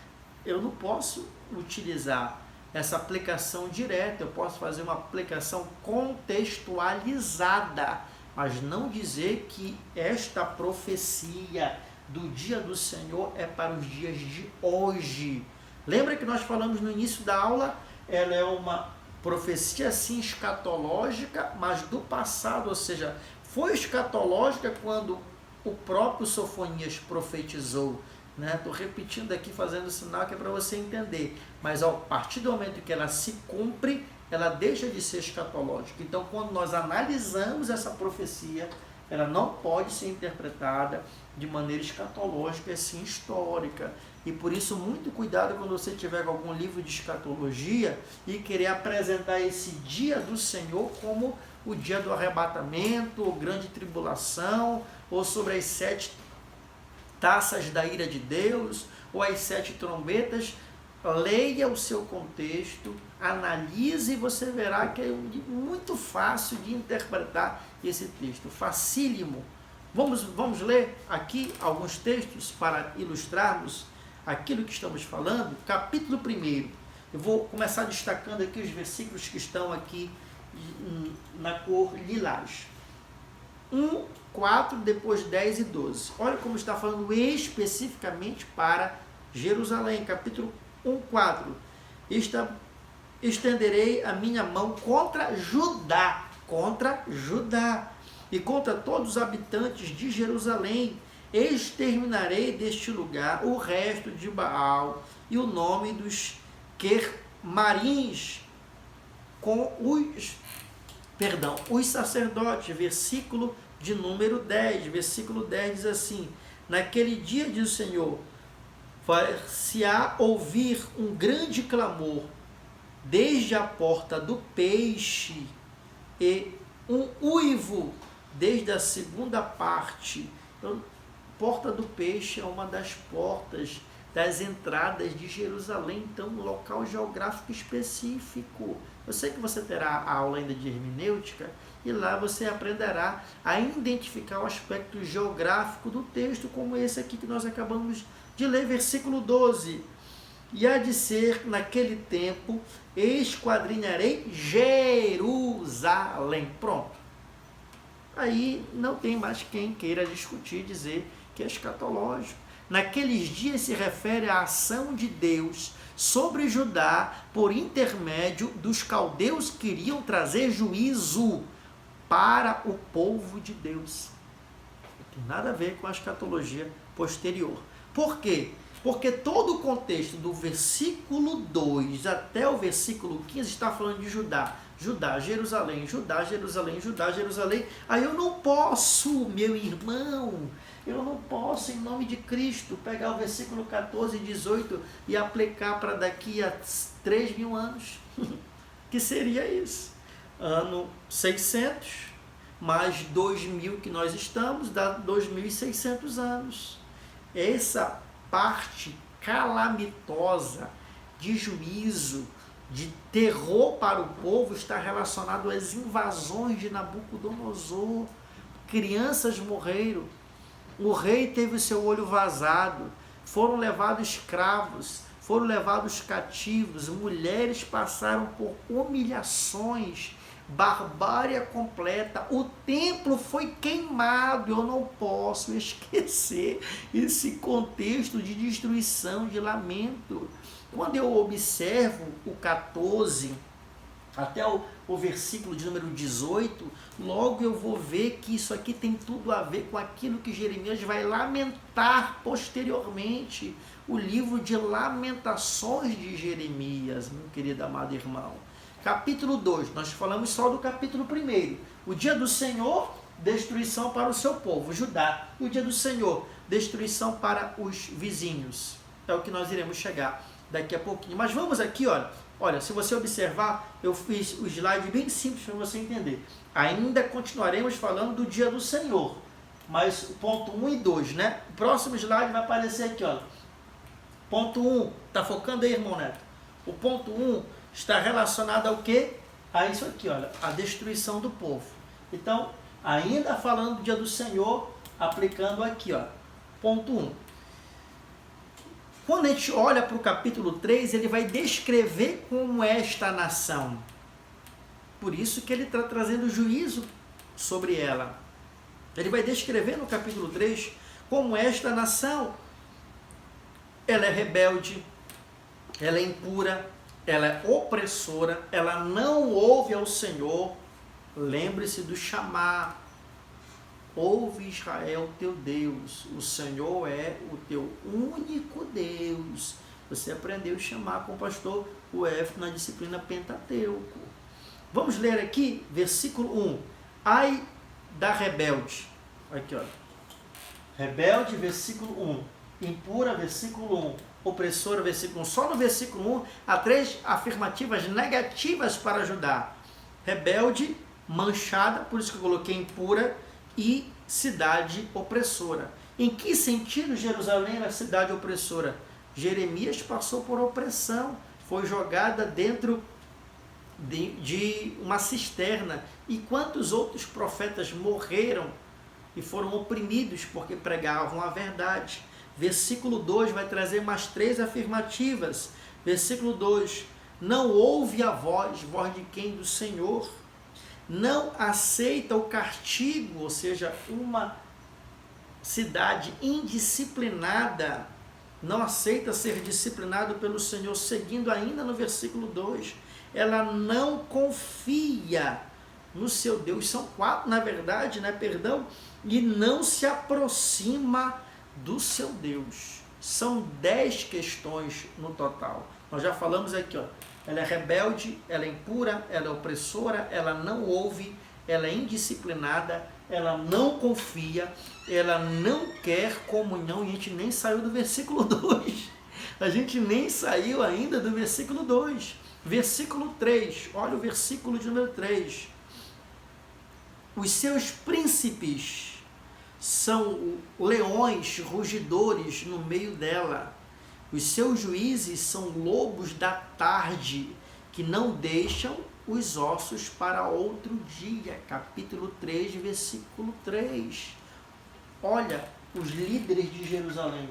Eu não posso utilizar essa aplicação direta, eu posso fazer uma aplicação contextualizada, mas não dizer que esta profecia do dia do Senhor é para os dias de hoje. Lembra que nós falamos no início da aula? Ela é uma profecia sim escatológica, mas do passado, ou seja, foi escatológica quando o próprio Sofonias profetizou. Estou repetindo aqui, fazendo sinal que é para você entender. Mas a partir do momento que ela se cumpre, ela deixa de ser escatológica. Então, quando nós analisamos essa profecia, ela não pode ser interpretada de maneira escatológica, é sim histórica. E por isso, muito cuidado quando você tiver com algum livro de escatologia e querer apresentar esse dia do Senhor como o dia do arrebatamento, ou grande tribulação, ou sobre as 7 taças da ira de Deus, ou as 7 trombetas. Leia o seu contexto, analise e você verá que é muito fácil de interpretar esse texto, facílimo. Vamos ler aqui alguns textos para ilustrarmos aquilo que estamos falando. Capítulo 1. Eu vou começar destacando aqui os versículos que estão aqui na cor lilás. 1, 4, depois 10 e 12. Olha como está falando especificamente para Jerusalém. Capítulo 1, 4. Estenderei a minha mão contra Judá, e contra todos os habitantes de Jerusalém. Exterminarei deste lugar o resto de Baal e o nome dos Quermarins com os sacerdotes. Versículo de número 10. Versículo 10 diz assim: naquele dia, diz o Senhor, far-se-á ouvir um grande clamor desde a porta do peixe e um uivo desde a segunda parte. Então, porta do peixe é uma das portas das entradas de Jerusalém, então um local geográfico específico. Eu sei que você terá a aula ainda de hermenêutica e lá você aprenderá a identificar o aspecto geográfico do texto, como esse aqui que nós acabamos de ler, versículo 12. E há de ser naquele tempo, esquadrinharei Jerusalém. Pronto. Aí não tem mais quem queira discutir, dizer que é escatológico. Naqueles dias se refere à ação de Deus sobre Judá por intermédio dos caldeus que iriam trazer juízo para o povo de Deus. Não tem nada a ver com a escatologia posterior. Por quê? Porque todo o contexto do versículo 2 até o versículo 15 está falando de Judá. Judá, Jerusalém, Judá, Jerusalém, Judá, Jerusalém. Aí eu não posso, meu irmão, eu não posso, em nome de Cristo, pegar o versículo 14 e 18 e aplicar para daqui a 3.000 anos. Que seria isso? Ano 600, mais 2.000 que nós estamos, dá 2.600 anos. Essa parte calamitosa de juízo, de terror para o povo, está relacionado às invasões de Nabucodonosor. Crianças morreram, o rei teve o seu olho vazado, foram levados escravos, foram levados cativos, mulheres passaram por humilhações, barbárie completa, o templo foi queimado. Eu não posso esquecer esse contexto de destruição, de lamento. Quando eu observo o 14 até o versículo de número 18, logo eu vou ver que isso aqui tem tudo a ver com aquilo que Jeremias vai lamentar posteriormente. O livro de Lamentações de Jeremias, meu querido amado irmão. Capítulo 2, nós falamos só do capítulo 1. O dia do Senhor, destruição para o seu povo, Judá. O dia do Senhor, destruição para os vizinhos. É o que nós iremos chegar daqui a pouquinho. Mas vamos aqui, olha, se você observar, eu fiz o slide bem simples para você entender. Ainda continuaremos falando do dia do Senhor, mas o ponto 1 e 2, né? O próximo slide vai aparecer aqui, olha. Ponto 1, tá focando aí, irmão Neto? O ponto 1 está relacionado ao quê? A isso aqui, olha, a destruição do povo. Então, ainda falando do dia do Senhor, aplicando aqui, ó. Ponto 1. Quando a gente olha para o capítulo 3, ele vai descrever como é esta nação. Por isso que ele está trazendo juízo sobre ela. Ele vai descrever no capítulo 3 como esta nação. Ela é rebelde, ela é impura, ela é opressora, ela não ouve ao Senhor. Lembre-se do chamar. Ouve, Israel, teu Deus, o Senhor é o teu único Deus. Você aprendeu a chamar com o pastor F na disciplina Pentateuco. Vamos ler aqui, versículo 1. Ai da rebelde. Aqui, ó. Rebelde, versículo 1. Impura, versículo 1. Opressora, versículo 1. Só no versículo 1 há 3 afirmativas negativas para ajudar. Rebelde, manchada, por isso que eu coloquei impura, e cidade opressora. Em que sentido Jerusalém era cidade opressora? Jeremias passou por opressão, foi jogada dentro de uma cisterna. E quantos outros profetas morreram e foram oprimidos porque pregavam a verdade? Versículo 2 vai trazer mais 3 afirmativas. Versículo 2: não ouve a voz de quem? Do Senhor. Não aceita o castigo, ou seja, uma cidade indisciplinada, não aceita ser disciplinado pelo Senhor. Seguindo ainda no versículo 2, ela não confia no seu Deus. São 4, na verdade, e não se aproxima do seu Deus. São 10 questões no total. Nós já falamos aqui, ó. Ela é rebelde, ela é impura, ela é opressora, ela não ouve, ela é indisciplinada, ela não confia, ela não quer comunhão. E a gente nem saiu do versículo 2. A gente nem saiu ainda do versículo 2. Versículo 3, olha o versículo de número 3. Os seus príncipes são leões rugidores no meio dela. Os seus juízes são lobos da tarde, que não deixam os ossos para outro dia. Capítulo 3, versículo 3. Olha, os líderes de Jerusalém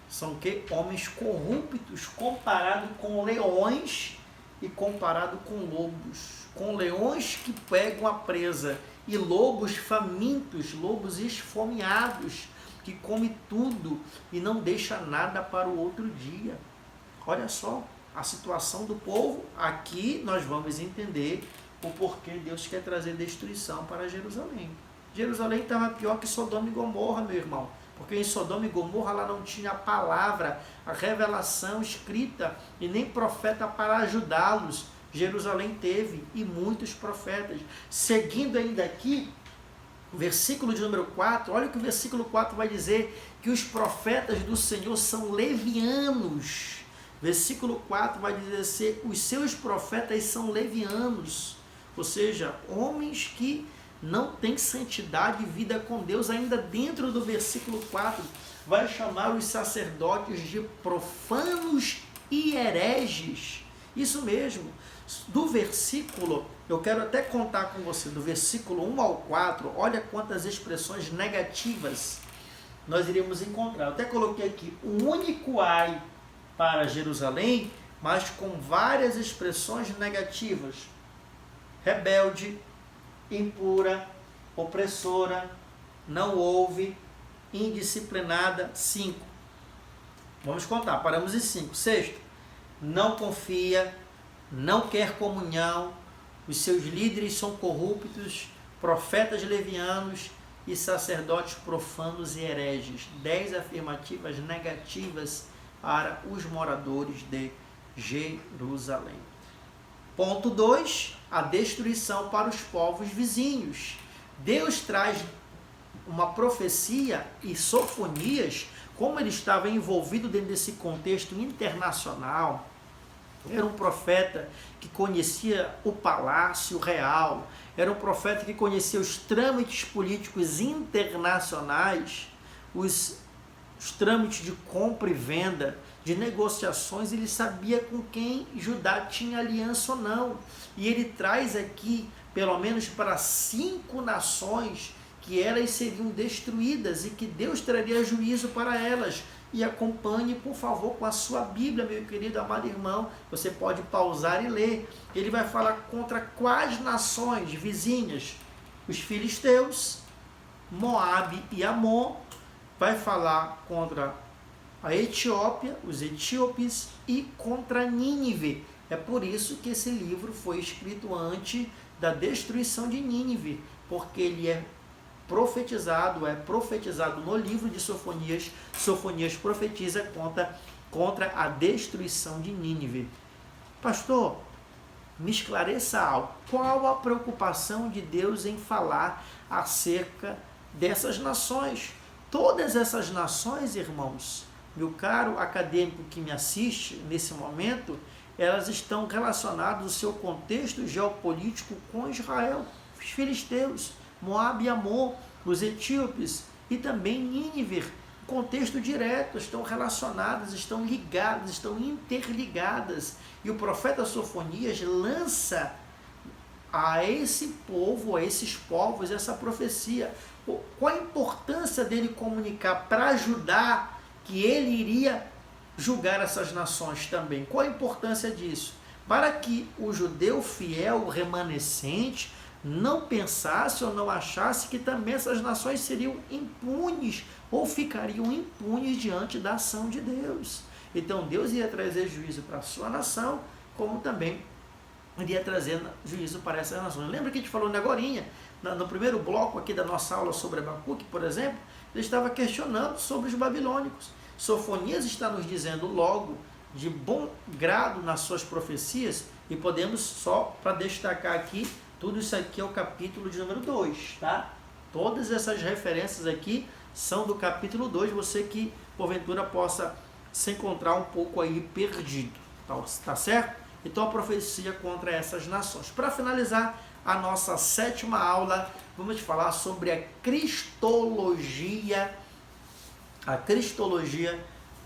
são o quê? Homens corruptos, comparado com leões e comparado com lobos. Com leões que pegam a presa e lobos famintos, lobos esfomeados, que come tudo e não deixa nada para o outro dia. Olha só a situação do povo. Aqui nós vamos entender o porquê Deus quer trazer destruição para Jerusalém. Jerusalém estava pior que Sodoma e Gomorra, meu irmão, porque em Sodoma e Gomorra lá não tinha a palavra, a revelação escrita e nem profeta para ajudá-los. Jerusalém teve, e muitos profetas. Seguindo ainda aqui, versículo de número 4, olha o que o versículo 4 vai dizer, que os profetas do Senhor são levianos. Versículo 4 vai dizer assim, os seus profetas são levianos, ou seja, homens que não têm santidade e vida com Deus. Ainda dentro do versículo 4, vai chamar os sacerdotes de profanos e hereges. Isso mesmo. Do versículo, eu quero até contar com você, do versículo 1 ao 4, olha quantas expressões negativas nós iremos encontrar. Eu até coloquei aqui um único ai para Jerusalém, mas com várias expressões negativas. Rebelde, impura, opressora, não ouve, indisciplinada. 5. Vamos contar, paramos em 5. 6. Não confia, não quer comunhão, os seus líderes são corruptos, profetas levianos e sacerdotes profanos e hereges. 10 afirmativas negativas para os moradores de Jerusalém. Ponto 2, a destruição para os povos vizinhos. Deus traz uma profecia e Sofonias, como ele estava envolvido dentro desse contexto internacional, era um profeta que conhecia o palácio real, era um profeta que conhecia os trâmites políticos internacionais, os trâmites de compra e venda, de negociações. Ele sabia com quem Judá tinha aliança ou não. E ele traz aqui, pelo menos para 5 nações, que elas seriam destruídas e que Deus traria juízo para elas. e acompanhe, por favor, com a sua Bíblia, meu querido amado irmão. Você pode pausar e ler. Ele vai falar contra quais nações vizinhas? Os filisteus, Moabe e Amon. Vai falar contra a Etiópia, os etíopes e contra Nínive. É por isso que esse livro foi escrito antes da destruição de Nínive, porque ele é profetizado no livro de Sofonias. Sofonias profetiza contra a destruição de Nínive. Pastor, me esclareça algo. Qual a preocupação de Deus em falar acerca dessas nações? Todas essas nações, irmãos, meu caro acadêmico que me assiste nesse momento, elas estão relacionadas no seu contexto geopolítico com Israel, os filisteus, Moabe e Amon, os etíopes e também Nínive. Contexto direto, estão relacionadas, estão ligadas, estão interligadas. E o profeta Sofonias lança a esse povo, a esses povos, essa profecia. Qual a importância dele comunicar para ajudar que ele iria julgar essas nações também? Qual a importância disso? Para que o judeu fiel, o remanescente, não pensasse ou não achasse que também essas nações seriam impunes ou ficariam impunes diante da ação de Deus. Então Deus ia trazer juízo para a sua nação, como também iria trazer juízo para essas nações. Lembra que a gente falou agorinha, no primeiro bloco aqui da nossa aula sobre Abacuque, por exemplo, ele estava questionando sobre os babilônicos. Sofonias está nos dizendo logo, de bom grado nas suas profecias, e podemos só para destacar aqui, tudo isso aqui é o capítulo de número 2, tá? Todas essas referências aqui são do capítulo 2, você que porventura possa se encontrar um pouco aí perdido, tá certo? Então a profecia contra essas nações. Para finalizar a nossa 7ª aula, vamos falar sobre a cristologia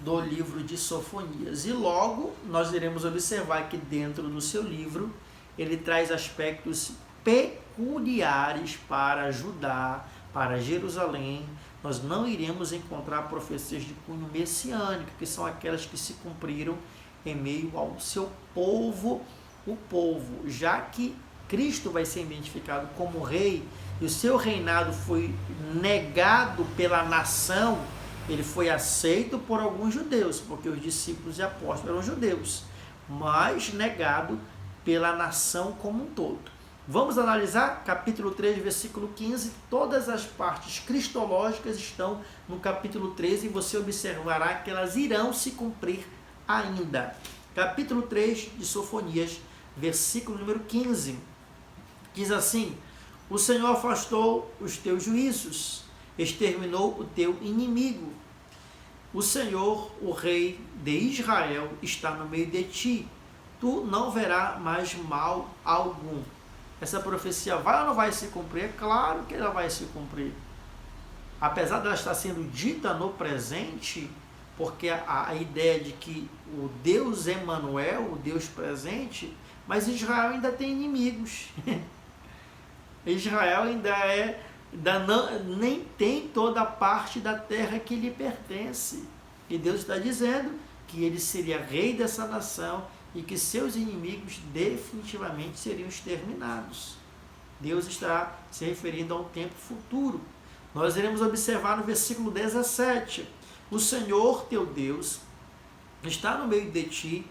do livro de Sofonias. E logo nós iremos observar que dentro do seu livro ele traz aspectos peculiares para Judá, para Jerusalém. Nós não iremos encontrar profecias de cunho messiânico, que são aquelas que se cumpriram em meio ao seu povo, o povo, já que Cristo vai ser identificado como rei e o seu reinado foi negado pela nação. Ele foi aceito por alguns judeus, porque os discípulos e apóstolos eram judeus, mas negado pela nação como um todo. Vamos analisar capítulo 3, versículo 15. Todas as partes cristológicas estão no capítulo 13 e você observará que elas irão se cumprir ainda. Capítulo 3 de Sofonias, versículo número 15. Diz assim: o Senhor afastou os teus juízos, exterminou o teu inimigo. O Senhor, o Rei de Israel, está no meio de ti. Tu não verás mais mal algum. Essa profecia vai ou não vai se cumprir? É claro que ela vai se cumprir. Apesar dela estar sendo dita no presente, porque a ideia de que o Deus Emanuel, o Deus presente, mas Israel ainda tem inimigos. Israel nem tem toda a parte da terra que lhe pertence. E Deus está dizendo que ele seria rei dessa nação e que seus inimigos definitivamente seriam exterminados. Deus está se referindo a um tempo futuro. Nós iremos observar no versículo 17. O Senhor teu Deus está no meio de ti,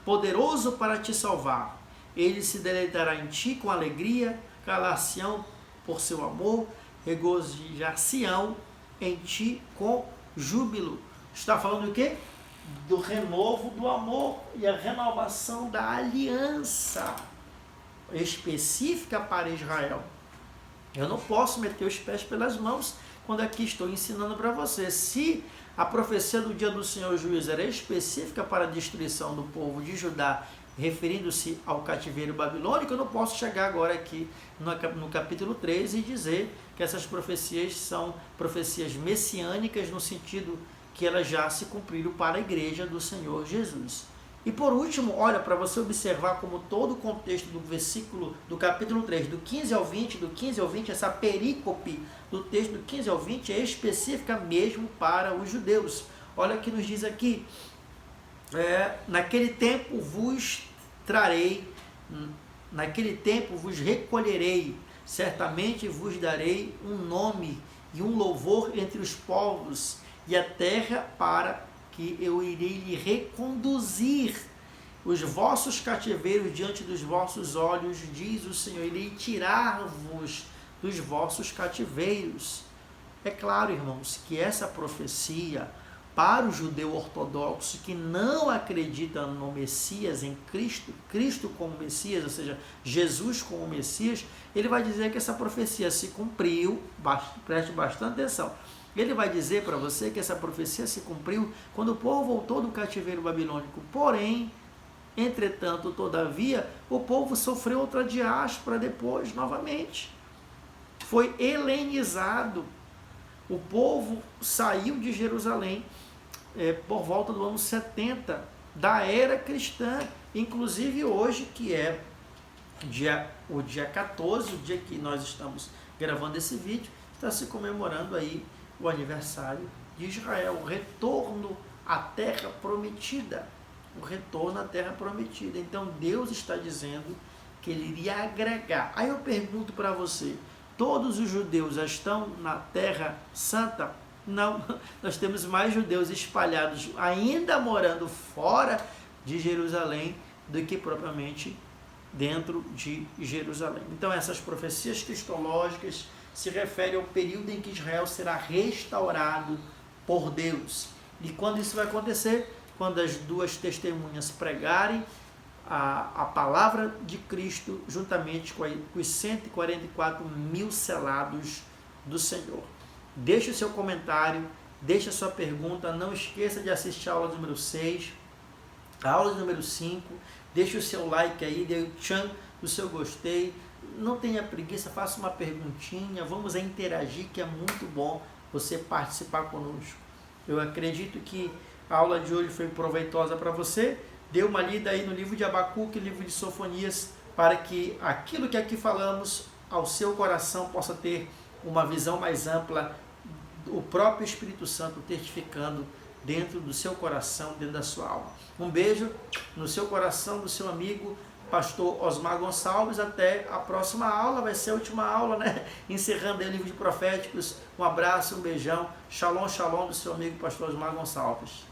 poderoso para te salvar. Ele se deleitará em ti com alegria, calar-se-ão por seu amor, regozijar-se-ão em ti com júbilo. Está falando o quê? Do renovo do amor e a renovação da aliança específica para Israel. Eu não posso meter os pés pelas mãos quando aqui estou ensinando para você. Se a profecia do dia do Senhor juízo era específica para a destruição do povo de Judá, referindo-se ao cativeiro babilônico, eu não posso chegar agora aqui no capítulo 13 e dizer que essas profecias são profecias messiânicas no sentido que elas já se cumpriram para a igreja do Senhor Jesus. E por último, olha, para você observar como todo o contexto do versículo do capítulo 3, do 15 ao 20, essa perícope do texto do 15 ao 20 é específica mesmo para os judeus. Olha o que nos diz aqui. Naquele tempo vos trarei, naquele tempo vos recolherei, certamente vos darei um nome e um louvor entre os povos e a terra, para que eu irei lhe reconduzir os vossos cativeiros diante dos vossos olhos, diz o Senhor, irei tirar-vos dos vossos cativeiros. É claro, irmãos, que essa profecia, para o judeu ortodoxo que não acredita no Messias, em Cristo, Cristo como Messias, ou seja, Jesus como Messias, ele vai dizer que essa profecia se cumpriu, preste bastante atenção, ele vai dizer para você que essa profecia se cumpriu quando o povo voltou do cativeiro babilônico, porém, entretanto, todavia, o povo sofreu outra diáspora depois, novamente, foi helenizado. O povo saiu de Jerusalém por volta do ano 70 da era cristã, inclusive hoje, que é o dia 14, o dia que nós estamos gravando esse vídeo, está se comemorando aí o aniversário de Israel, o retorno à terra prometida, o retorno à terra prometida. Então Deus está dizendo que ele iria agregar. Aí eu pergunto para você, todos os judeus já estão na Terra Santa? Não, nós temos mais judeus espalhados, ainda morando fora de Jerusalém, do que propriamente dentro de Jerusalém. Então essas profecias cristológicas se referem ao período em que Israel será restaurado por Deus. E quando isso vai acontecer? Quando as duas testemunhas pregarem a palavra de Cristo, juntamente com os 144 mil selados do Senhor. Deixe o seu comentário, deixe a sua pergunta, não esqueça de assistir a aula número 6, a aula número 5, deixe o seu like aí, dê o tchan do seu gostei, não tenha preguiça, faça uma perguntinha, vamos interagir, que é muito bom você participar conosco. Eu acredito que a aula de hoje foi proveitosa para você. Dê uma lida aí no livro de Abacuque, livro de Sofonias, para que aquilo que aqui falamos ao seu coração possa ter uma visão mais ampla, o próprio Espírito Santo testificando dentro do seu coração, dentro da sua alma. Um beijo no seu coração, do seu amigo, pastor Osmar Gonçalves. Até a próxima aula, vai ser a última aula, né? Encerrando aí o livro de Proféticos. Um abraço, um beijão. Shalom, shalom do seu amigo, pastor Osmar Gonçalves.